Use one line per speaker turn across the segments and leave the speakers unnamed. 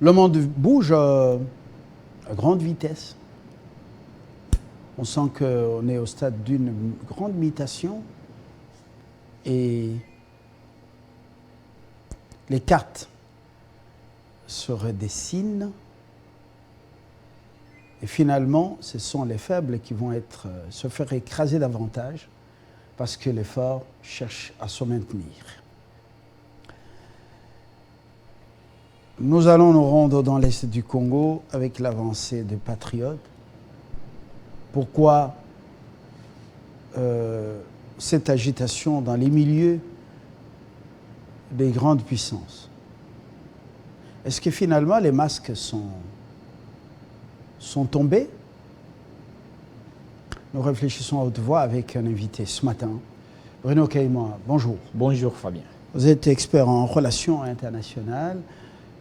Le monde bouge à grande vitesse. On sent qu'on est au stade d'une grande mutation et les cartes se redessinent et finalement, ce sont les faibles qui vont se faire écraser davantage parce que les forts cherchent à se maintenir. Nous allons nous rendre dans l'est du Congo avec l'avancée des patriotes. Pourquoi cette agitation dans les milieux des grandes puissances? Est-ce que finalement les masques sont tombés? Nous réfléchissons à haute voix avec un invité ce matin. Bruno Caïma, bonjour.
Bonjour Fabien.
Vous êtes expert en relations internationales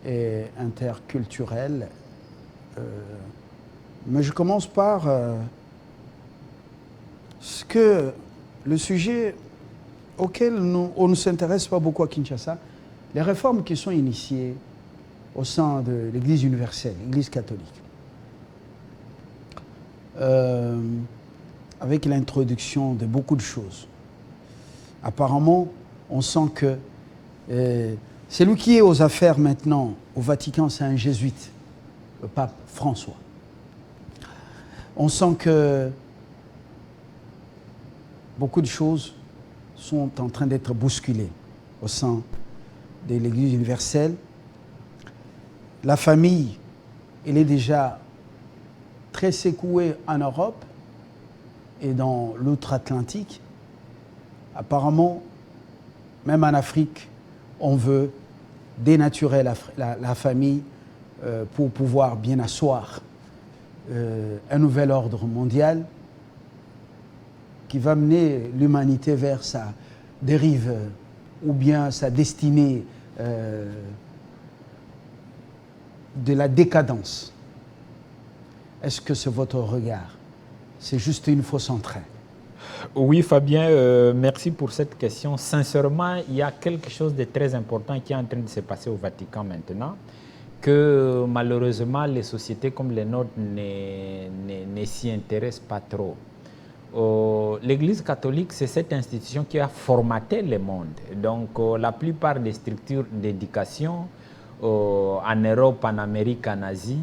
et interculturelles. Mais je commence par ce que le sujet auquel on ne s'intéresse pas beaucoup à Kinshasa, les réformes qui sont initiées au sein de l'Église universelle, l'Église catholique. Avec l'introduction de beaucoup de choses. Apparemment, on sent que celui qui est aux affaires maintenant au Vatican, c'est un jésuite, le pape François. On sent que beaucoup de choses sont en train d'être bousculées au sein de l'Église universelle. La famille, elle est déjà très secouée en Europe et dans l'outre-Atlantique. Apparemment, même en Afrique, on veut dénaturer la famille pour pouvoir bien asseoir un nouvel ordre mondial qui va mener l'humanité vers sa dérive ou bien sa destinée de la décadence. Est-ce que c'est votre regard? C'est juste une fausse entrain?
Oui Fabien, merci pour cette question. Sincèrement, il y a quelque chose de très important qui est en train de se passer au Vatican maintenant, que malheureusement les sociétés comme les nôtres ne s'y intéressent pas trop. L'Église catholique, c'est cette institution qui a formaté le monde. Donc la plupart des structures d'éducation en Europe, en Amérique, en Asie,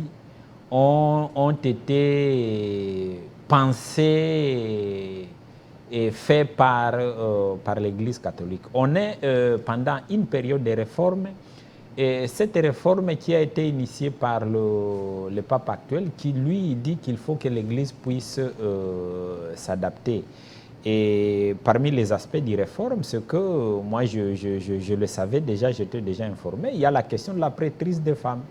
ont été pensées et faits par l'Église catholique. On est pendant une période de réforme, et cette réforme qui a été initiée par le pape actuel, qui lui dit qu'il faut que l'Église puisse s'adapter. Et parmi les aspects de réforme, ce que moi je le savais déjà, j'étais déjà informé, il y a la question de la prêtrise des femmes.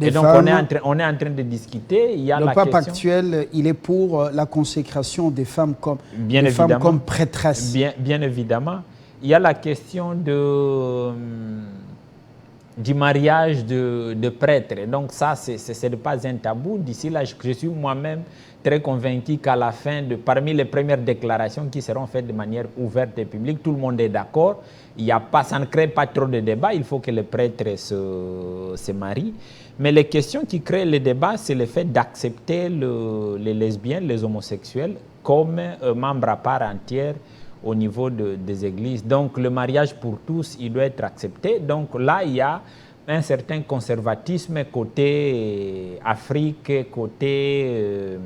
Et donc on est en train de discuter. Il y a
le pape actuel, il est pour la consécration des femmes comme, femmes comme prêtresses.
Bien évidemment. Il y a la question du mariage de prêtres. Et donc ça, ce n'est pas un tabou. D'ici là, je suis moi-même très convaincu qu'à la fin, parmi les premières déclarations qui seront faites de manière ouverte et publique, tout le monde est d'accord. Ça ne crée pas trop de débats. Il faut que les prêtres se marient. Mais les questions qui créent le débat, c'est le fait d'accepter les lesbiennes, les homosexuels, comme membres à part entière au niveau des églises. Donc le mariage pour tous, il doit être accepté. Donc là, il y a un certain conservatisme côté Afrique, côté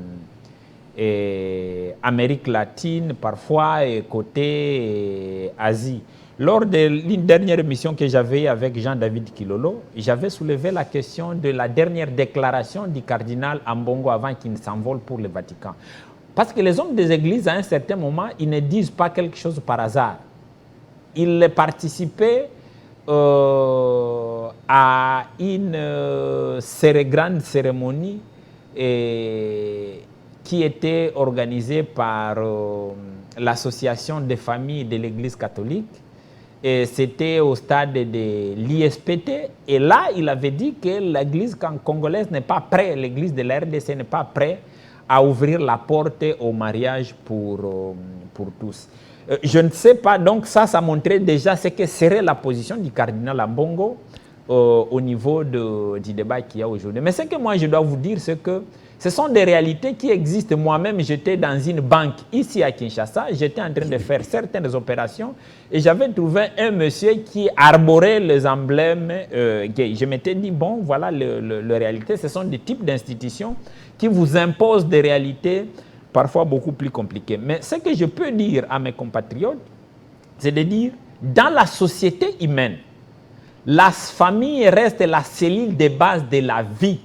Amérique latine parfois, et côté Asie. Lors de l'une dernière émission que j'avais avec Jean-David Kilolo, j'avais soulevé la question de la dernière déclaration du cardinal Ambongo avant qu'il ne s'envole pour le Vatican. Parce que les hommes des églises, à un certain moment, ils ne disent pas quelque chose par hasard. Ils participaient à une grande cérémonie qui était organisée par l'association des familles de l'Église catholique. Et c'était au stade de l'ISPT. Et là, il avait dit que l'Église congolaise n'est pas prête, l'Église de la RDC n'est pas prête à ouvrir la porte au mariage pour tous. Je ne sais pas, donc ça montrait déjà ce que serait la position du cardinal Ambongo au niveau du débat qu'il y a aujourd'hui. Mais ce que moi je dois vous dire, c'est que ce sont des réalités qui existent. Moi-même, j'étais dans une banque ici à Kinshasa, j'étais en train de faire certaines opérations et j'avais trouvé un monsieur qui arborait les emblèmes gays. Je m'étais dit, bon, voilà les réalités, ce sont des types d'institutions qui vous imposent des réalités parfois beaucoup plus compliquées. Mais ce que je peux dire à mes compatriotes, c'est de dire, dans la société humaine, la famille reste la cellule de base de la vie.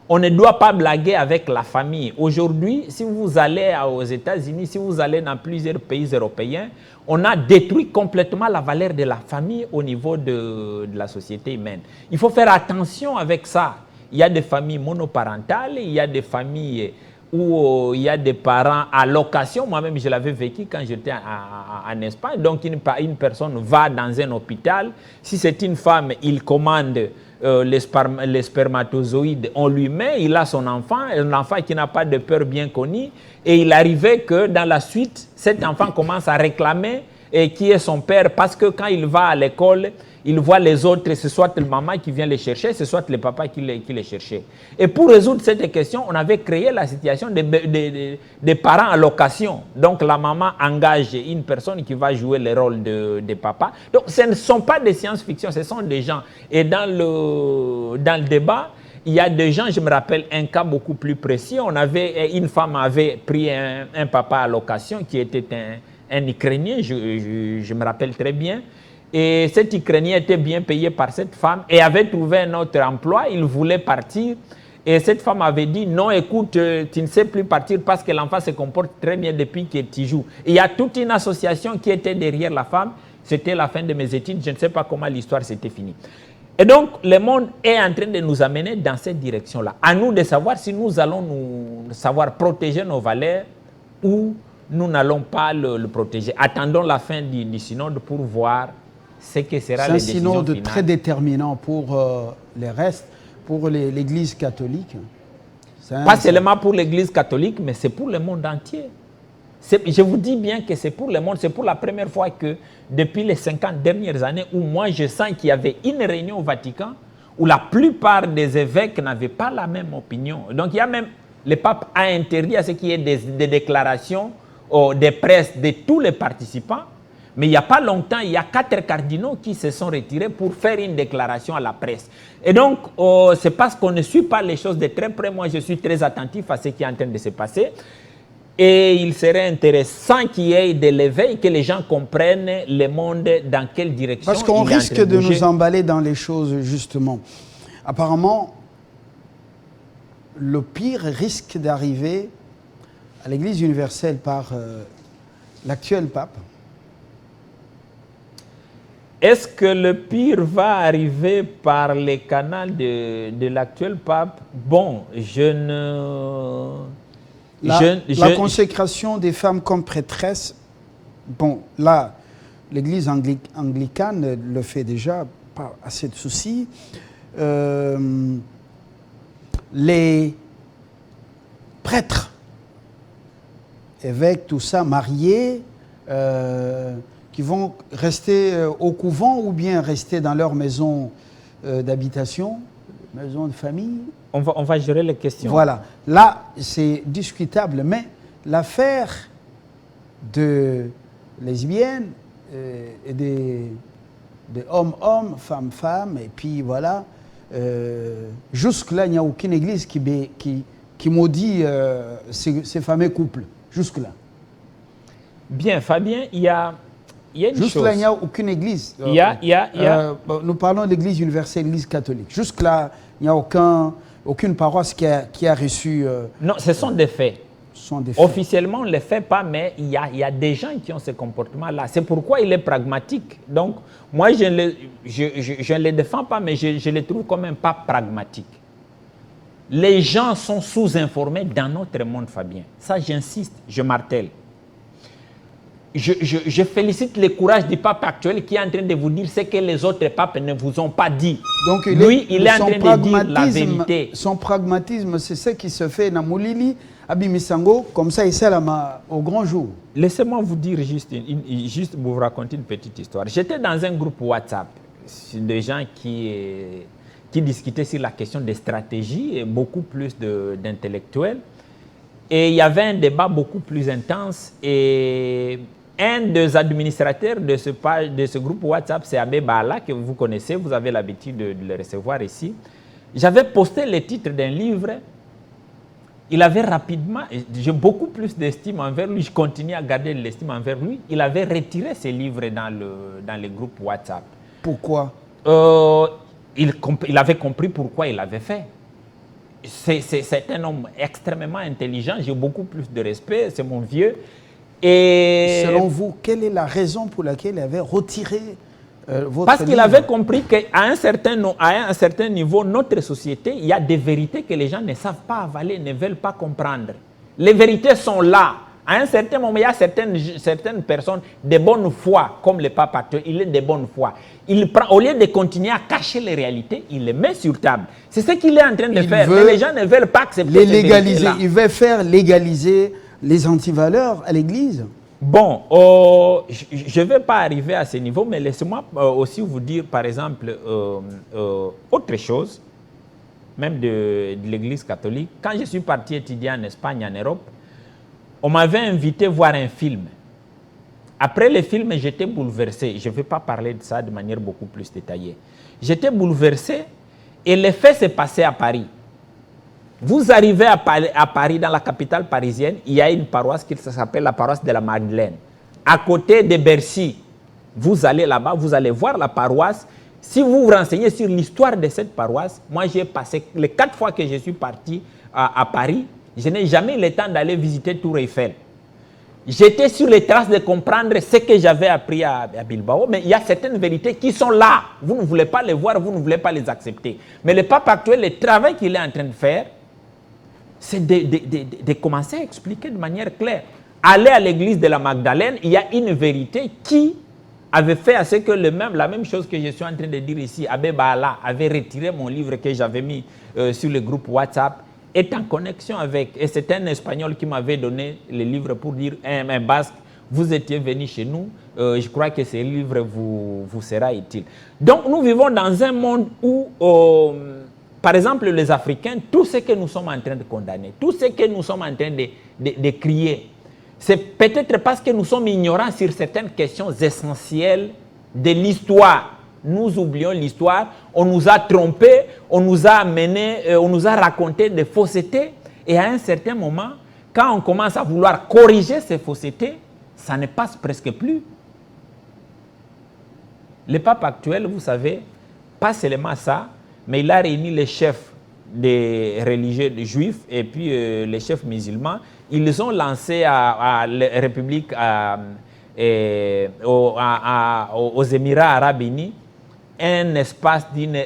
On ne doit pas blaguer avec la famille. Aujourd'hui, si vous allez aux États-Unis, si vous allez dans plusieurs pays européens, on a détruit complètement la valeur de la famille au niveau de la société humaine. Il faut faire attention avec ça. Il y a des familles monoparentales, il y a des familles où il y a des parents à location. Moi-même, je l'avais vécu quand j'étais en Espagne. Donc, une personne va dans un hôpital. Si c'est une femme, il commande les spermatozoïdes, on lui met, il a son enfant, un enfant qui n'a pas de peur bien connue, et il arrivait que dans la suite, cet enfant commence à réclamer qui est son père, parce que quand il va à l'école, il voit les autres, c'est soit le maman qui vient les chercher, c'est soit le papa qui les cherchait. Et pour résoudre cette question, on avait créé la situation des parents en location. Donc la maman engage une personne qui va jouer le rôle de papa. Donc ce ne sont pas des science-fiction, ce sont des gens. Et dans le débat, il y a des gens, je me rappelle un cas beaucoup plus précis, une femme avait pris un papa à location qui était un Ukrainien, je me rappelle très bien. Et cet Ukrainien était bien payé par cette femme et avait trouvé un autre emploi. Il voulait partir. Et cette femme avait dit, non, écoute, tu ne sais plus partir parce que l'enfant se comporte très bien depuis que tu joues. Et il y a toute une association qui était derrière la femme. C'était la fin de mes études. Je ne sais pas comment l'histoire s'était finie. Et donc, le monde est en train de nous amener dans cette direction-là. À nous de savoir si nous allons savoir protéger nos valeurs ou nous n'allons pas le protéger. Attendons la fin du synode pour voir ce que sera les décisions finales.
C'est un synode très déterminant pour les restes, pour l'Église catholique.
Pas seulement pour l'Église catholique, mais c'est pour le monde entier. Je vous dis bien que c'est pour le monde. C'est pour la première fois que, depuis les 50 dernières années, où moi je sens qu'il y avait une réunion au Vatican, où la plupart des évêques n'avaient pas la même opinion. Donc il y a même, le pape a interdit à ce qu'il y ait des déclarations des presses de tous les participants. Mais il n'y a pas longtemps, il y a 4 cardinaux qui se sont retirés pour faire une déclaration à la presse. Et donc, c'est parce qu'on ne suit pas les choses de très près. Moi, je suis très attentif à ce qui est en train de se passer. Et il serait intéressant qu'il y ait de l'éveil, que les gens comprennent le monde dans quelle direction.
Parce qu'on risque de nous emballer dans les choses, justement. Apparemment, le pire risque d'arriver à l'Église universelle par l'actuel pape.
Est-ce que le pire va arriver par les canaux de l'actuel pape? Bon,
La consécration des femmes comme prêtresses, bon, là, l'Église anglicane le fait déjà, pas assez de soucis. Les prêtres, évêques, tout ça, mariés, qui vont rester au couvent ou bien rester dans leur maison d'habitation, maison de famille.
On va gérer les questions.
Voilà. Là, c'est discutable, mais l'affaire de lesbiennes et de hommes-hommes, femmes-femmes, et puis voilà, jusque-là, il n'y a aucune église qui maudit ces fameux couples. Jusque-là. Bien,
Fabien, il y a une chose.
Jusque-là, il n'y a aucune église. Nous parlons de l'église universelle, l'église catholique. Jusque-là, il n'y a aucune paroisse qui a reçu...
Non, ce sont des faits. Officiellement, on ne les fait pas, mais il y a des gens qui ont ce comportement-là. C'est pourquoi il est pragmatique. Donc, moi, je ne les défends pas, mais je les trouve quand même pas pragmatiques. Les gens sont sous-informés dans notre monde, Fabien. Ça, j'insiste, je martèle. Je félicite le courage du pape actuel qui est en train de vous dire ce que les autres papes ne vous ont pas dit.
Donc,
lui, il est en train de dire la vérité.
Son pragmatisme, c'est ce qui se fait dans Moulili, Abimisango, comme ça, il s'alama au grand jour.
Laissez-moi vous dire juste vous raconter une petite histoire. J'étais dans un groupe WhatsApp. des gens qui discutaient sur la question des stratégies et beaucoup plus d'intellectuels. Et il y avait un débat beaucoup plus intense. Et un des administrateurs de ce groupe WhatsApp, c'est Abbé Bala, que vous connaissez, vous avez l'habitude de le recevoir ici. J'avais posté le titre d'un livre. Il avait rapidement, j'ai beaucoup plus d'estime envers lui, je continue à garder de l'estime envers lui. Il avait retiré ses livres dans le groupe WhatsApp.
Pourquoi?
Il avait compris pourquoi il l'avait fait. C'est un homme extrêmement intelligent, j'ai beaucoup plus de respect, c'est mon vieux. Et
selon vous, quelle est la raison pour laquelle il avait retiré votre
Parce qu'il
livre?
avait compris qu'à un certain niveau, notre société, il y a des vérités que les gens ne savent pas avaler, ne veulent pas comprendre. Les vérités sont là. À un certain moment, il y a certaines personnes de bonne foi, comme le pape actuel, il est de bonne foi. Il prend, au lieu de continuer à cacher les réalités, il les met sur table. C'est ce qu'il est en train de faire. Mais les gens ne veulent pas accepter
les légaliser. Il veut faire légaliser les antivaleurs à l'Église.
Bon, je ne vais pas arriver à ce niveau, mais laissez-moi aussi vous dire, par exemple, autre chose, même de l'Église catholique. Quand je suis parti étudier en Espagne, en Europe, on m'avait invité voir un film. Après le film, j'étais bouleversé. Je ne vais pas parler de ça de manière beaucoup plus détaillée. J'étais bouleversé et le fait s'est passé à Paris. Vous arrivez à Paris, dans la capitale parisienne, il y a une paroisse qui s'appelle la paroisse de la Madeleine. À côté de Bercy, vous allez là-bas, vous allez voir la paroisse. Si vous vous renseignez sur l'histoire de cette paroisse, moi j'ai passé les 4 fois que je suis parti à Paris, je n'ai jamais eu le temps d'aller visiter Tour Eiffel. J'étais sur les traces de comprendre ce que j'avais appris à Bilbao, mais il y a certaines vérités qui sont là. Vous ne voulez pas les voir, vous ne voulez pas les accepter. Mais le pape actuel, le travail qu'il est en train de faire, c'est de commencer à expliquer de manière claire. Aller à l'église de la Magdalene, il y a une vérité qui avait fait à ce que la même chose que je suis en train de dire ici, Abbé Bala avait retiré mon livre que j'avais mis sur le groupe WhatsApp, est en connexion avec, et c'est un Espagnol qui m'avait donné le livre pour dire, un Basque, vous étiez venu chez nous, je crois que ce livre vous sera utile. Donc nous vivons dans un monde où, par exemple, les Africains, tout ce que nous sommes en train de condamner, tout ce que nous sommes en train de crier, c'est peut-être parce que nous sommes ignorants sur certaines questions essentielles de l'histoire. Nous oublions l'histoire, on nous a trompés, on nous a amenés, on nous a raconté des faussetés. Et à un certain moment, quand on commence à vouloir corriger ces faussetés, ça ne passe presque plus. Le pape actuel, vous savez, pas seulement ça, mais il a réuni les chefs des religieux des juifs et puis les chefs musulmans. Ils ont lancé à la République, aux Émirats arabes unis, un espace d'une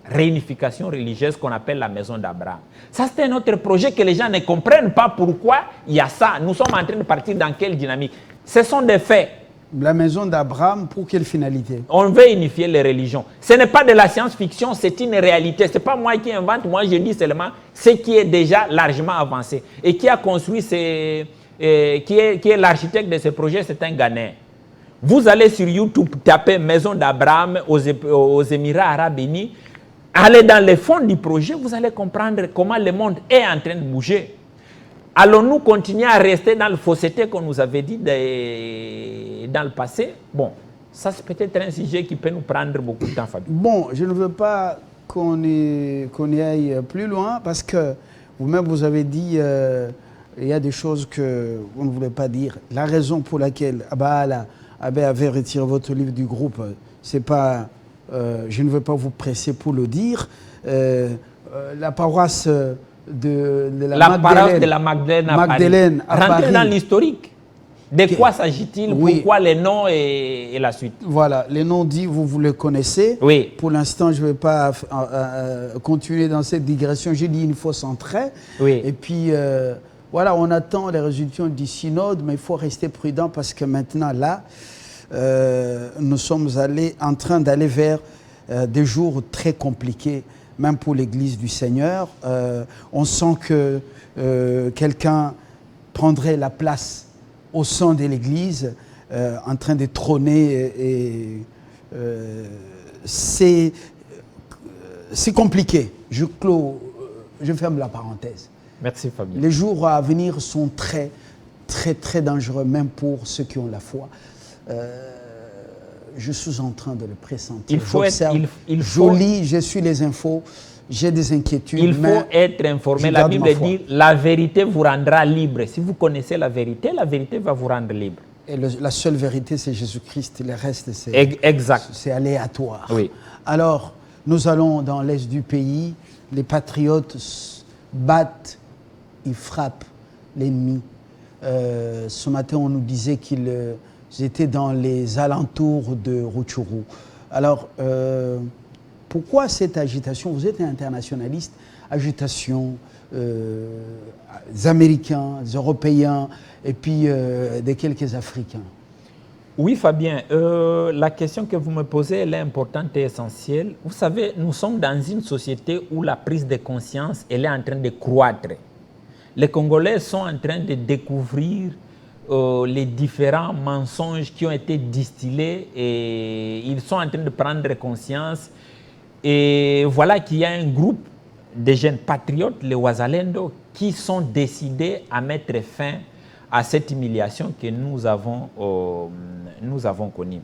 réunification religieuse qu'on appelle la maison d'Abraham. Ça, c'est un autre projet que les gens ne comprennent pas pourquoi il y a ça. Nous sommes en train de partir dans quelle dynamique? Ce sont des faits.
La maison d'Abraham, pour quelle finalité?
On veut unifier les religions. Ce n'est pas de la science-fiction, c'est une réalité. Ce n'est pas moi qui invente, moi je dis seulement ce qui est déjà largement avancé. Et qui a construit, qui est l'architecte de ce projet, c'est un Ghanéen. Vous allez sur YouTube, taper Maison d'Abraham aux Émirats arabes unis, allez dans le fond du projet, vous allez comprendre comment le monde est en train de bouger. Allons-nous continuer à rester dans le fausseté qu'on nous avait dit dans le passé? Bon, ça c'est peut-être un sujet qui peut nous prendre beaucoup de temps, Fabien.
Bon, je ne veux pas qu'on y aille plus loin parce que vous-même vous avez dit il y a des choses que vous ne voulez pas dire. La raison pour laquelle Abbé avait retiré votre livre du groupe, c'est pas, je ne veux pas vous presser pour le dire. La paroisse de la
paroisse de la Magdalene à Paris. Rentrez dans l'historique. De quoi s'agit-il? Oui. Pourquoi les noms et la suite? Voilà,
les noms dits, vous les connaissez.
Oui.
Pour l'instant, je ne vais pas continuer dans cette digression. J'ai dit une fois sans trait.
Oui.
Et puis, voilà, on attend les résultats du synode, mais il faut rester prudent parce que maintenant, là, nous sommes en train d'aller vers des jours très compliqués, même pour l'Église du Seigneur. On sent que quelqu'un prendrait la place au sein de l'Église, en train de trôner c'est compliqué. Je ferme la parenthèse.
Merci Fabien.
Les jours à venir sont très, très, très dangereux, même pour ceux qui ont la foi. Je suis en train de le pressentir. Je suis les infos, j'ai des inquiétudes.
Il faut être informé. La Bible dit la vérité vous rendra libre. Si vous connaissez la vérité va vous rendre libre.
Et la seule vérité, c'est Jésus-Christ. Le reste, c'est aléatoire.
Oui.
Alors, nous allons dans l'est du pays. Les patriotes battent, ils frappent l'ennemi. Ce matin, on nous disait qu'ils étaient dans les alentours de Rutshuru. Alors, pourquoi cette agitation? Vous êtes un internationaliste. Agitation des Américains, des Européens et puis de quelques Africains.
Oui, Fabien, la question que vous me posez, elle est importante et essentielle. Vous savez, nous sommes dans une société où la prise de conscience, elle est en train de croître. Les Congolais sont en train de découvrir les différents mensonges qui ont été distillés et ils sont en train de prendre conscience. Et voilà qu'il y a un groupe de jeunes patriotes, les Wazalendo, qui sont décidés à mettre fin à cette humiliation que nous avons connue.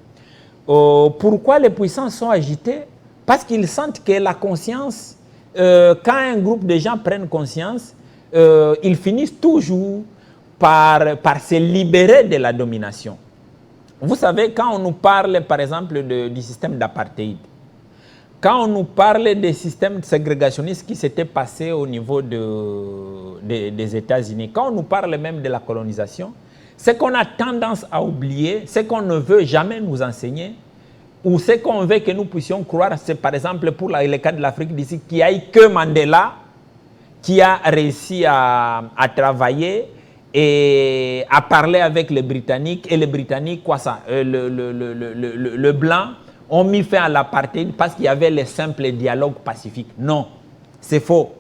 Pourquoi les puissants sont agités? Parce qu'ils sentent que la conscience, quand un groupe de gens prennent conscience, ils finissent toujours par se libérer de la domination. Vous savez, quand on nous parle, par exemple, du système d'apartheid, quand on nous parle des systèmes ségrégationnistes qui s'étaient passés au niveau des États-Unis, quand on nous parle même de la colonisation, ce qu'on a tendance à oublier, ce qu'on ne veut jamais nous enseigner, ou ce qu'on veut que nous puissions croire, c'est par exemple pour le cas de l'Afrique d'ici, qu'il n'y a eu que Mandela qui a réussi à travailler et à parler avec les Britanniques, et les Britanniques, quoi ça, le blanc, ont mis fin à l'apartheid parce qu'il y avait les simples dialogues pacifiques. Non, c'est faux.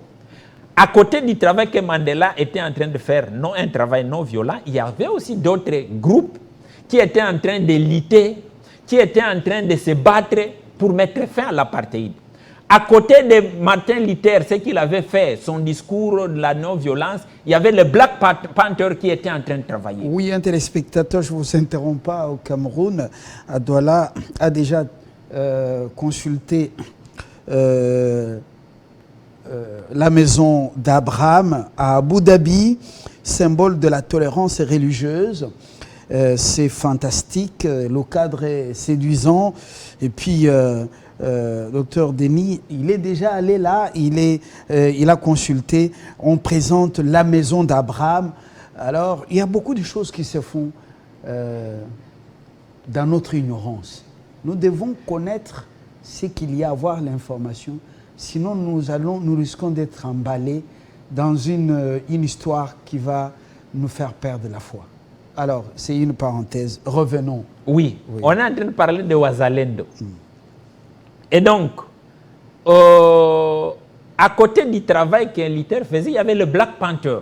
À côté du travail que Mandela était en train de faire, non un travail non violent, il y avait aussi d'autres groupes qui étaient en train de lutter, qui étaient en train de se battre pour mettre fin à l'apartheid. À côté de Martin Luther, ce qu'il avait fait, son discours de la non-violence, il y avait le Black Panther qui était en train de travailler.
Oui, un téléspectateur, je ne vous interromps pas, au Cameroun, à Douala, a déjà consulté la maison d'Abraham à Abu Dhabi, symbole de la tolérance religieuse. C'est fantastique, le cadre est séduisant. Et puis, docteur Denis, il est déjà allé là, il a consulté. On présente la maison d'Abraham. Alors, il y a beaucoup de choses qui se font dans notre ignorance. Nous devons connaître ce qu'il y a, avoir l'information. Sinon, nous risquons d'être emballés dans une histoire qui va nous faire perdre la foi. Alors, c'est une parenthèse. Revenons.
Oui, on est en train de parler de Wazalendo. Et donc, à côté du travail que Luther faisait, il y avait le Black Panther.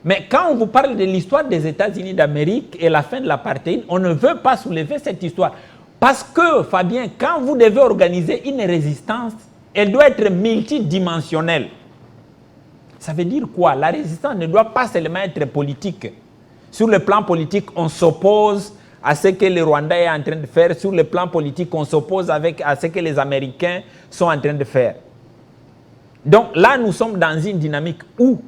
Mais quand on vous parle de l'histoire des États-Unis d'Amérique et la fin de l'apartheid, on ne veut pas soulever cette histoire. Parce que, Fabien, quand vous devez organiser une résistance, elle doit être multidimensionnelle. Ça veut dire quoi? La résistance ne doit pas seulement être politique. Sur le plan politique, on s'oppose à ce que le Rwanda est en train de faire. Sur le plan politique, on s'oppose à ce que les Américains sont en train de faire. Donc là, nous sommes dans une dynamique où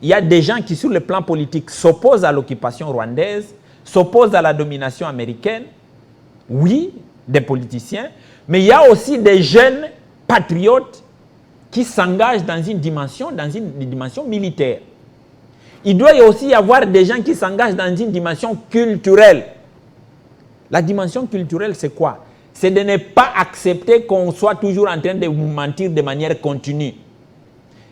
il y a des gens qui, sur le plan politique, s'opposent à l'occupation rwandaise, s'opposent à la domination américaine. Oui, des politiciens, mais il y a aussi des jeunes patriotes qui s'engagent dans une dimension militaire. Il doit aussi y avoir des gens qui s'engagent dans une dimension culturelle. La dimension culturelle, c'est quoi? C'est de ne pas accepter qu'on soit toujours en train de vous mentir de manière continue.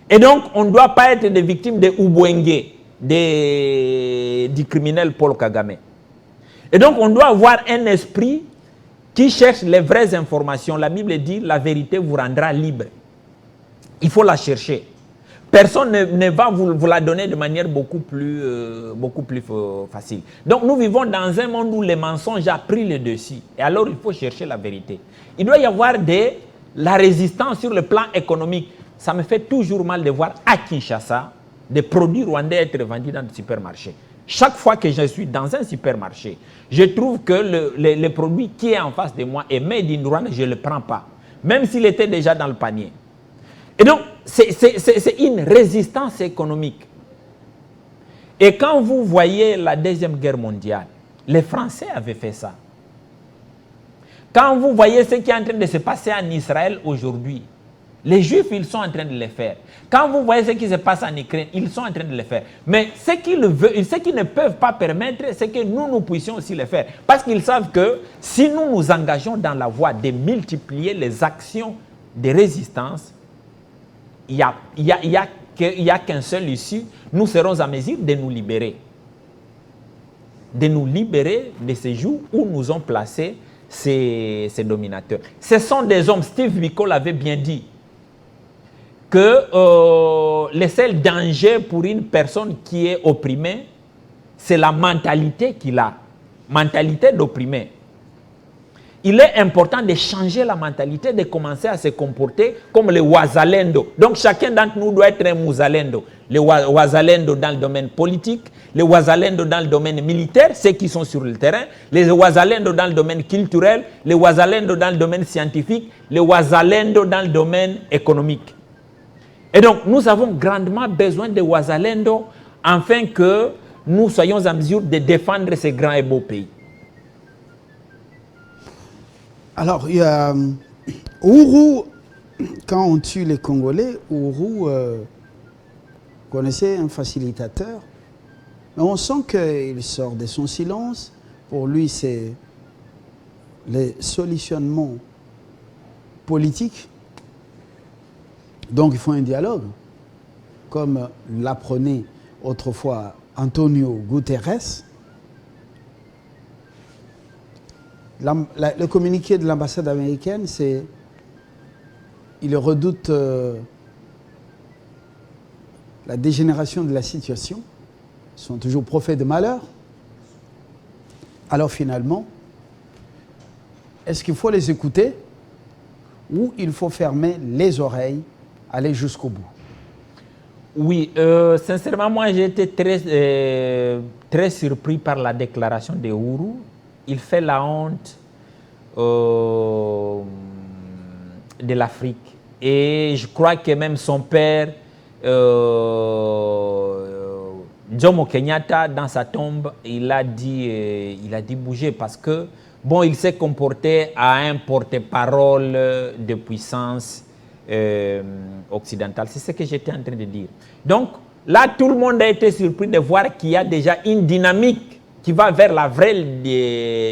Et donc, on ne doit pas être des victimes de Ubwenge, du criminel Paul Kagame. Et donc, on doit avoir un esprit qui cherche les vraies informations. La Bible dit, la vérité vous rendra libre. Il faut la chercher. personne ne va vous la donner de manière beaucoup plus facile. Donc nous vivons dans un monde où les mensonges ont pris le dessus. Et alors il faut chercher la vérité. Il doit y avoir la résistance sur le plan économique. Ça me fait toujours mal de voir à Kinshasa des produits rwandais être vendus dans des supermarchés. Chaque fois que je suis dans un supermarché, je trouve que le produit qui est en face de moi est made in Rwanda, je ne le prends pas. Même s'il était déjà dans le panier. Et donc, c'est une résistance économique. Et quand vous voyez la Deuxième Guerre mondiale, les Français avaient fait ça. Quand vous voyez ce qui est en train de se passer en Israël aujourd'hui, les Juifs, ils sont en train de le faire. Quand vous voyez ce qui se passe en Ukraine, ils sont en train de le faire. Mais ce qu'ils ne peuvent pas permettre, c'est que nous puissions aussi le faire. Parce qu'ils savent que si nous nous engageons dans la voie de multiplier les actions de résistance, il n'y a qu'un seul issue, nous serons en mesure de nous libérer. De nous libérer de ces jours où nous ont placés ces dominateurs. Ce sont des hommes, Steve Biko l'avait bien dit, que le seul danger pour une personne qui est opprimée, c'est la mentalité qu'il a, mentalité d'opprimé. Il est important de changer la mentalité, de commencer à se comporter comme les Wazalendo. Donc chacun d'entre nous doit être un Wazalendo. Les Wazalendo dans le domaine politique, les Wazalendo dans le domaine militaire, ceux qui sont sur le terrain, les Wazalendo dans le domaine culturel, les Wazalendo dans le domaine scientifique, les Wazalendo dans le domaine économique. Et donc, nous avons grandement besoin de Wazalendo afin que nous soyons en mesure de défendre ces grands et beaux pays.
Alors, il y a Ourou, quand on tue les Congolais, Ourou connaissait un facilitateur, mais on sent qu'il sort de son silence. Pour lui, c'est les solutionnements politiques. Donc il faut un dialogue, comme l'apprenait autrefois Antonio Guterres. Le communiqué de l'ambassade américaine, c'est il redoute la dégénération de la situation. Ils sont toujours prophètes de malheur. Alors finalement, est-ce qu'il faut les écouter ou il faut fermer les oreilles, aller jusqu'au bout?
Oui, sincèrement, moi j'ai été très surpris par la déclaration de Ourou. Il fait la honte de l'Afrique. Et je crois que même son père, Jomo Kenyatta, dans sa tombe, il a dit bouger parce que, bon, il s'est comporté à un porte-parole de puissance occidentale. C'est ce que j'étais en train de dire. Donc, là, tout le monde a été surpris de voir qu'il y a déjà une dynamique qui va vers la vraie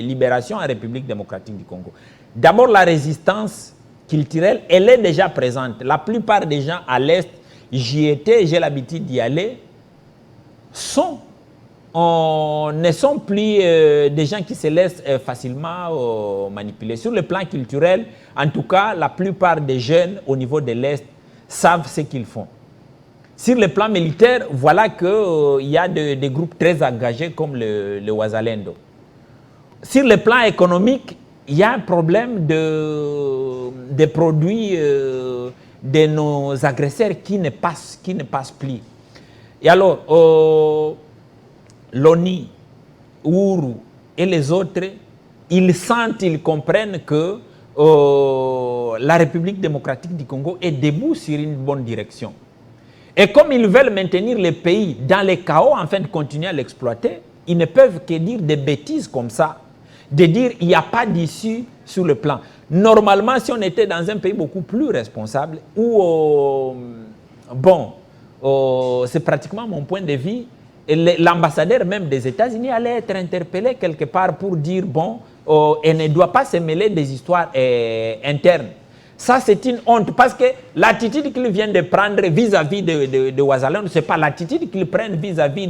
libération en République démocratique du Congo. D'abord, la résistance culturelle, elle est déjà présente. La plupart des gens à l'Est, j'y étais, j'ai l'habitude d'y aller, ne sont plus des gens qui se laissent facilement manipuler. Sur le plan culturel, en tout cas, la plupart des jeunes au niveau de l'Est savent ce qu'ils font. Sur le plan militaire, voilà qu'il y a des groupes très engagés comme le Wazalendo. Sur le plan économique, il y a un problème de produits de nos agresseurs qui ne passent plus. Et alors, l'ONI, Ourou et les autres, ils sentent, ils comprennent que la République démocratique du Congo est debout sur une bonne direction. Et comme ils veulent maintenir le pays dans le chaos afin de continuer à l'exploiter, ils ne peuvent que dire des bêtises comme ça, de dire il n'y a pas d'issue sur le plan. Normalement, si on était dans un pays beaucoup plus responsable, où, c'est pratiquement mon point de vue, l'ambassadeur même des États-Unis allait être interpellé quelque part pour dire, elle ne doit pas se mêler des histoires internes. Ça, c'est une honte parce que l'attitude qu'ils viennent de prendre vis-à-vis de Wazalendo, ce n'est pas l'attitude qu'ils prennent vis-à-vis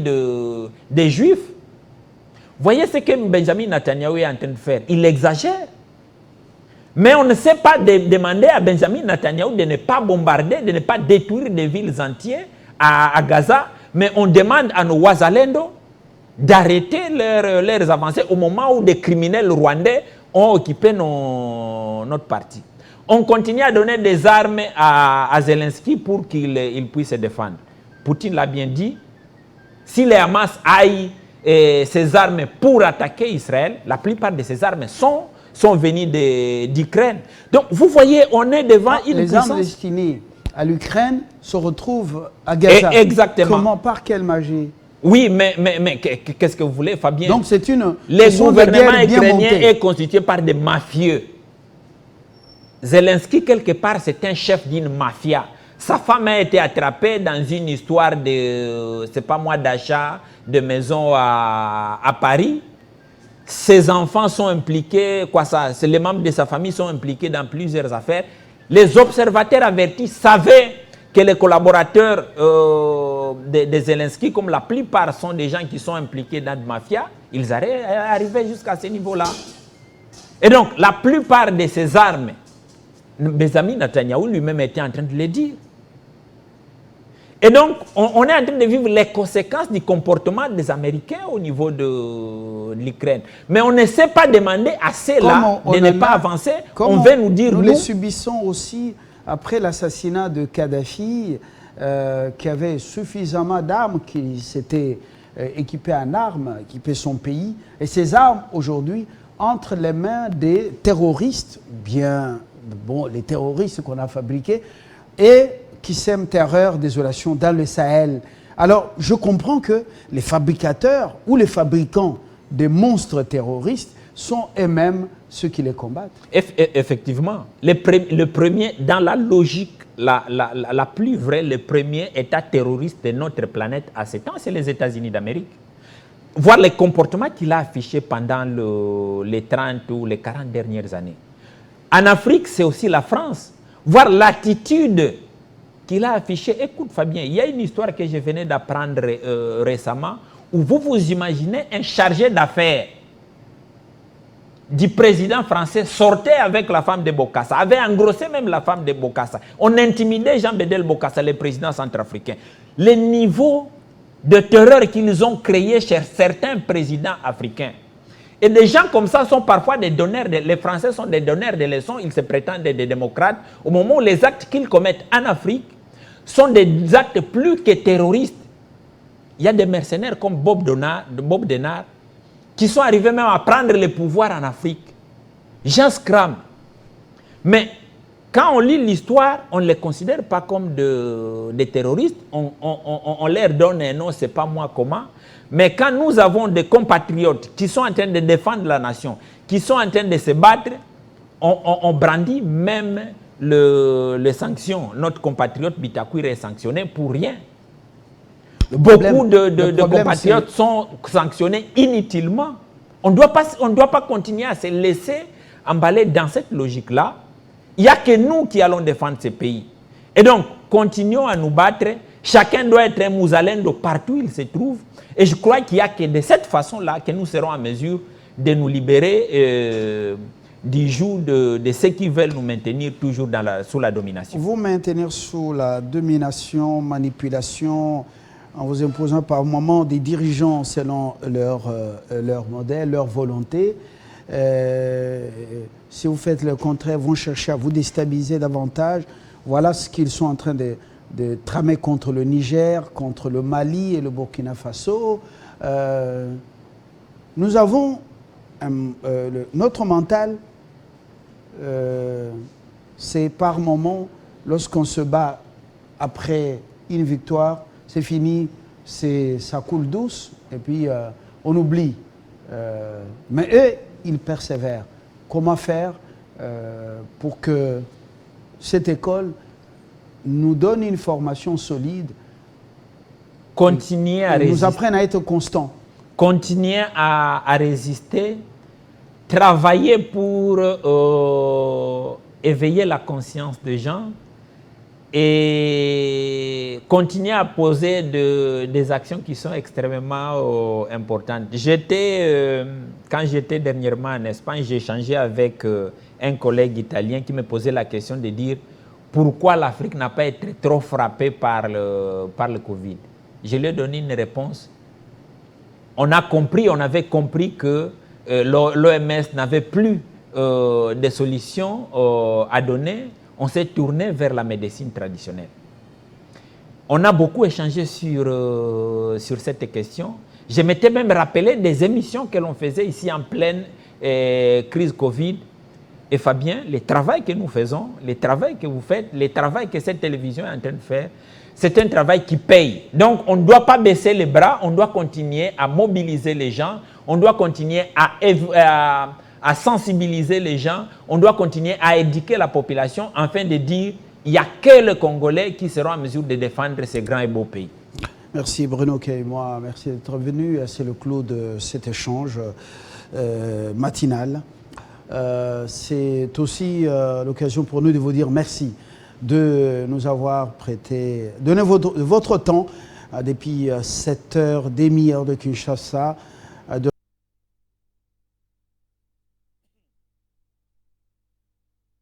des Juifs. Voyez ce que Benjamin Netanyahu est en train de faire. Il exagère. Mais on ne sait pas demander à Benjamin Netanyahu de ne pas bombarder, de ne pas détruire des villes entières à Gaza, mais on demande à nos Ouazalendo d'arrêter leurs avancées au moment où des criminels rwandais ont occupé notre parti. On continue à donner des armes à Zelensky pour qu'il puisse se défendre. Poutine l'a bien dit, si les Hamas aillent ces armes pour attaquer Israël, la plupart de ces armes sont venues d'Ukraine. Donc vous voyez, on est devant une
les
puissance...
armes destinées à l'Ukraine se retrouvent à Gaza.
Exactement.
Comment, par quelle magie?
Oui, mais qu'est-ce que vous voulez, Fabien?
Donc c'est une...
Le gouvernement ukrainien
montée.
est constitué par des mafieux. Zelensky, quelque part, c'est un chef d'une mafia. Sa femme a été attrapée dans une histoire de, c'est pas moi, d'achat de maison à Paris. Ses enfants sont impliqués, les membres de sa famille sont impliqués dans plusieurs affaires. Les observateurs avertis savaient que les collaborateurs de Zelensky, comme la plupart sont des gens qui sont impliqués dans la mafia, ils arrivaient jusqu'à ce niveau-là. Et donc, la plupart de ces armes, mes amis, Netanyahou lui-même était en train de le dire. Et donc, on est en train de vivre les conséquences du comportement des Américains au niveau de l'Ukraine. Mais on ne sait pas demander à ceux-là de ne pas avancer. On veut nous dire,
nous les subissons aussi après l'assassinat de Kadhafi, qui avait suffisamment d'armes, qui s'était équipé en armes, équipé son pays. Et ces armes, aujourd'hui, entre les mains des terroristes, les terroristes qu'on a fabriqués, et qui sèment terreur, désolation dans le Sahel. Alors, je comprends que les fabricateurs ou les fabricants des monstres terroristes sont eux-mêmes ceux qui les combattent.
Effectivement. Le premier, dans la logique la plus vraie, le premier État terroriste de notre planète à ce temps, c'est les États-Unis d'Amérique. Voir les comportements qu'il a affichés pendant les 30 ou les 40 dernières années. En Afrique, c'est aussi la France. Voir l'attitude qu'il a affichée. Écoute Fabien, il y a une histoire que je venais d'apprendre récemment où vous imaginez un chargé d'affaires du président français sortait avec la femme de Bokassa, avait engrossé même la femme de Bokassa. On intimidait Jean-Bédel Bokassa, le président centrafricain. Le niveau de terreur qu'ils ont créé chez certains présidents africains. Et des gens comme ça sont parfois des donneurs, les Français sont des donneurs de leçons, ils se prétendent des démocrates, au moment où les actes qu'ils commettent en Afrique sont des actes plus que terroristes. Il y a des mercenaires comme Bob Denard qui sont arrivés même à prendre le pouvoir en Afrique. Jean Scram. Mais quand on lit l'histoire, on ne les considère pas comme des terroristes, on leur donne un nom, c'est pas moi comment. Mais quand nous avons des compatriotes qui sont en train de défendre la nation, qui sont en train de se battre, on brandit même les sanctions. Notre compatriote Bitakwir est sanctionné pour rien. Beaucoup de compatriotes sont sanctionnés inutilement. On ne doit pas continuer à se laisser emballer dans cette logique-là. Il n'y a que nous qui allons défendre ce pays. Et donc, continuons à nous battre. Chacun doit être un Mouzalendo partout où il se trouve. Et je crois qu'il n'y a que de cette façon-là que nous serons en mesure de nous libérer du joug de ceux qui veulent nous maintenir toujours sous la domination.
Vous maintenir sous la domination, manipulation, en vous imposant par moments des dirigeants selon leur modèle, leur volonté. Si vous faites le contraire, vont chercher à vous déstabiliser davantage. Voilà ce qu'ils sont en train de tramer contre le Niger, contre le Mali et le Burkina Faso. Nous avons notre mental, c'est par moments, lorsqu'on se bat après une victoire, c'est fini, ça coule douce et puis on oublie. Mais eux, ils persévèrent. Comment faire pour que cette école nous donne une formation solide,
continuer à résister,
nous apprenne à être constants.
Continuer à résister, travailler pour éveiller la conscience des gens et continuer à poser des actions qui sont extrêmement importantes. Quand j'étais dernièrement en Espagne, j'ai échangé avec un collègue italien qui me posait la question de dire pourquoi l'Afrique n'a pas été trop frappée par le Covid. Je lui ai donné une réponse. On avait compris que l'OMS n'avait plus de solutions à donner. On s'est tourné vers la médecine traditionnelle. On a beaucoup échangé sur cette question. Je m'étais même rappelé des émissions que l'on faisait ici en pleine crise Covid. Et Fabien, le travail que nous faisons, le travail que vous faites, le travail que cette télévision est en train de faire, c'est un travail qui paye. Donc, on ne doit pas baisser les bras, on doit continuer à mobiliser les gens, on doit continuer à sensibiliser les gens, on doit continuer à éduquer la population afin de dire il n'y a que les Congolais qui seront en mesure de défendre ce grand et beau pays.
Merci Bruno Kay-Moi, merci d'être venu. C'est le clou de cet échange matinal. C'est aussi l'occasion pour nous de vous dire merci de nous avoir donné votre temps depuis 7 heures, demi-heure de Kinshasa.